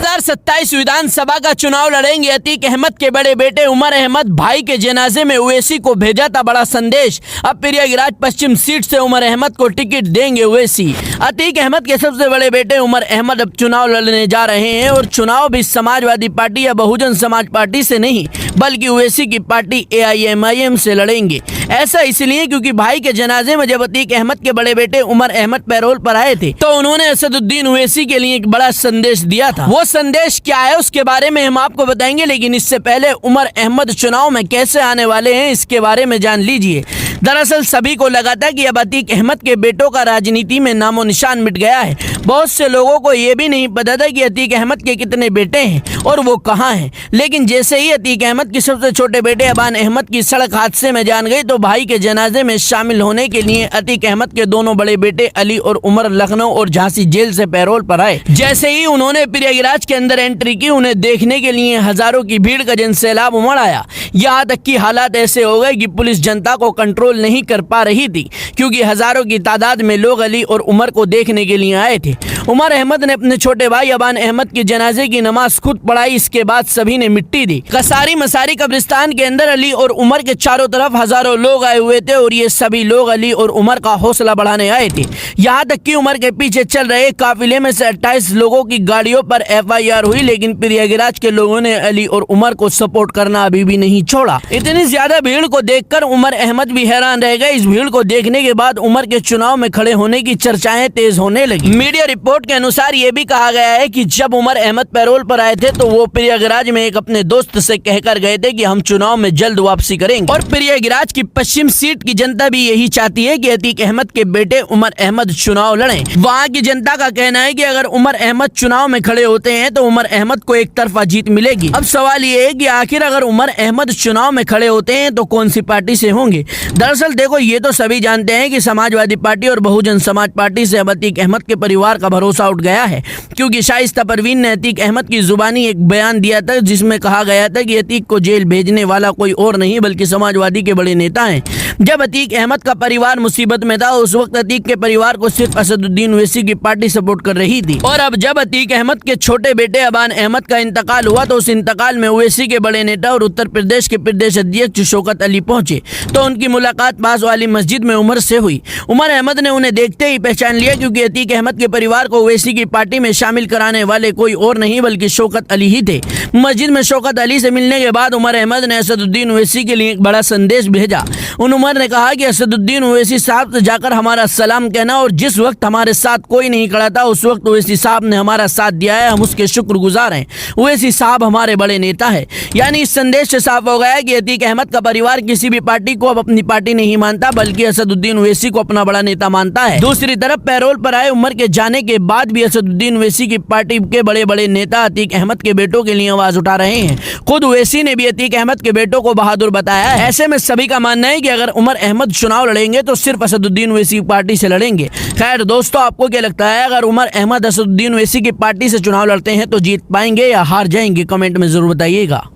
2027 विधानसभा का चुनाव लड़ेंगे अतीक अहमद के बड़े बेटे उमर अहमद। भाई के जनाजे में ओवैसी को भेजा था बड़ा संदेश। अब प्रयागराज पश्चिम सीट से उमर अहमद को टिकट देंगे ओवैसी। अतीक अहमद के सबसे बड़े बेटे उमर अहमद अब चुनाव लड़ने जा रहे हैं और चुनाव भी समाजवादी पार्टी या बहुजन समाज पार्टी से नहीं बल्कि ओवैसी की पार्टी AIMIM से लड़ेंगे। ऐसा इसलिए क्योंकि भाई के जनाजे में जब अतीक अहमद के बड़े बेटे उमर अहमद पैरोल पर आए थे तो उन्होंने असदुद्दीन ओवैसी के लिए एक बड़ा संदेश दिया था। वो संदेश क्या है उसके बारे में हम आपको बताएंगे, लेकिन इससे पहले उमर अहमद चुनाव में कैसे आने वाले हैं इसके बारे में जान लीजिए। दरअसल सभी को लगा था कि अब अतीक अहमद के बेटों का राजनीति में नामो निशान मिट गया है। बहुत से लोगों को ये भी नहीं पता था कि अतीक अहमद के कितने बेटे हैं और वो कहाँ हैं। लेकिन जैसे ही अतीक अहमद के सबसे छोटे बेटे अबान अहमद की सड़क हादसे में जान गई तो भाई के जनाजे में शामिल होने के लिए अतीक अहमद के दोनों बड़े बेटे अली और उमर लखनऊ और झांसी जेल से पैरोल पर आए। जैसे ही उन्होंने प्रयागराज के अंदर एंट्री की, उन्हें देखने के लिए हजारों की भीड़ का जनसैलाब उमड़ आया। यहाँ तक कि हालात ऐसे हो गए कि पुलिस जनता को कंट्रोल नहीं कर पा रही थी क्योंकि हजारों की तादाद में लोग अली और उमर को देखने के लिए आए थे। उमर अहमद ने अपने छोटे भाई अबान अहमद के जनाजे की नमाज खुद पढ़ाई। इसके बाद सभी ने मिट्टी दी। कसारी मसारी कब्रिस्तान के अंदर अली और उमर के चारों तरफ हजारों लोग आए हुए थे और ये सभी लोग अली और उमर का हौसला बढ़ाने आए थे। यहाँ तक कि उमर के पीछे चल रहे काफिले में से 28 लोगों की गाड़ियों पर FIR हुई, लेकिन प्रयागराज के लोगों ने अली और उमर को सपोर्ट करना अभी भी नहीं छोड़ा। इतनी ज्यादा भीड़ को देखकर उमर अहमद भी हैरान रह गए। इस भीड़ को देखने के बाद उमर के चुनाव में खड़े होने की चर्चाएं तेज होने लगी। मीडिया रिपोर्ट के अनुसार ये भी कहा गया है कि जब उमर अहमद पैरोल पर आए थे तो वो प्रयागराज में एक अपने दोस्त से कहकर गए थे कि हम चुनाव में जल्द वापसी करेंगे। और प्रयागराज की पश्चिम सीट की जनता भी यही चाहती है कि अतीक अहमद के बेटे उमर अहमद चुनाव लड़ें। वहाँ की जनता का कहना है कि अगर उमर अहमद चुनाव में खड़े होते हैं तो उमर अहमद को एक तरफा जीत मिलेगी। अब सवाल ये है कि आखिर अगर उमर अहमद चुनाव में खड़े होते हैं तो कौन सी पार्टी से होंगे। दरअसल देखो, ये तो सभी जानते हैं कि समाजवादी पार्टी और बहुजन समाज पार्टी से अब अतीक अहमद के परिवार का भरोसा उठ गया है क्योंकि शाइस्ता परवीन ने अतीक अहमद की जुबानी एक बयान दिया था जिसमें कहा गया था कि अतीक को जेल भेजने वाला कोई और नहीं बल्कि समाजवादी के बड़े नेता हैं। जब अतीक अहमद का परिवार मुसीबत में था उस वक्त अतीक के परिवार को सिर्फ असदुद्दीन ओवैसी की पार्टी सपोर्ट कर रही थी। और अब जब अतीक अहमद के छोटे बेटे अबान अहमद का इंतकाल हुआ तो उस इंतकाल में ओवैसी के बड़े नेता और उत्तर प्रदेश के प्रदेश अध्यक्ष शौकत अली पहुंचे तो उनकी मुलाकात पास वाली मस्जिद में उमर से हुई। उमर अहमद ने उन्हें देखते ही पहचान लिया क्योंकि अतीक अहमद के परिवार को ओवैसी की पार्टी में शामिल कराने वाले कोई और नहीं बल्कि शौकत अली ही थे। मस्जिद में शौकत अली से मिलने के बाद उमर अहमद ने असदुद्दीन ओवैसी के लिए एक बड़ा संदेश भेजा। उमर ने कहा कि असदुद्दीन ओवैसी साहब से जाकर हमारा सलाम कहना और जिस वक्त हमारे साथ कोई नहीं खड़ा था उस वक्त ओवैसी साहब ने हमारा साथ दिया है, हम उसके शुक्रगुजार हैं। ओवैसी साहब हमारे बड़े नेता है। यानी इस संदेश से साफ हो गया कि अतीक अहमद का परिवार किसी भी पार्टी को अब अपनी पार्टी नहीं मानता बल्कि असदुद्दीन ओवैसी को अपना बड़ा नेता मानता है। दूसरी तरफ पैरोल पर आए उमर के जाने के बाद भी असदुद्दीन ओवैसी की पार्टी के बड़े बड़े नेता अतीक अहमद के बेटों के लिए आवाज उठा रहे हैं। खुद ओवैसी ने भी अतीक अहमद के बेटों को बहादुर बताया है। ऐसे में सभी का मानना है कि अगर उमर अहमद चुनाव लड़ेंगे तो सिर्फ असदुद्दीन ओवैसी पार्टी से लड़ेंगे। खैर दोस्तों, आपको क्या लगता है, अगर उमर अहमद असदुद्दीन ओवैसी की पार्टी से चुनाव लड़ते हैं तो जीत पाएंगे या हार जाएंगे? कमेंट में जरूर बताइएगा।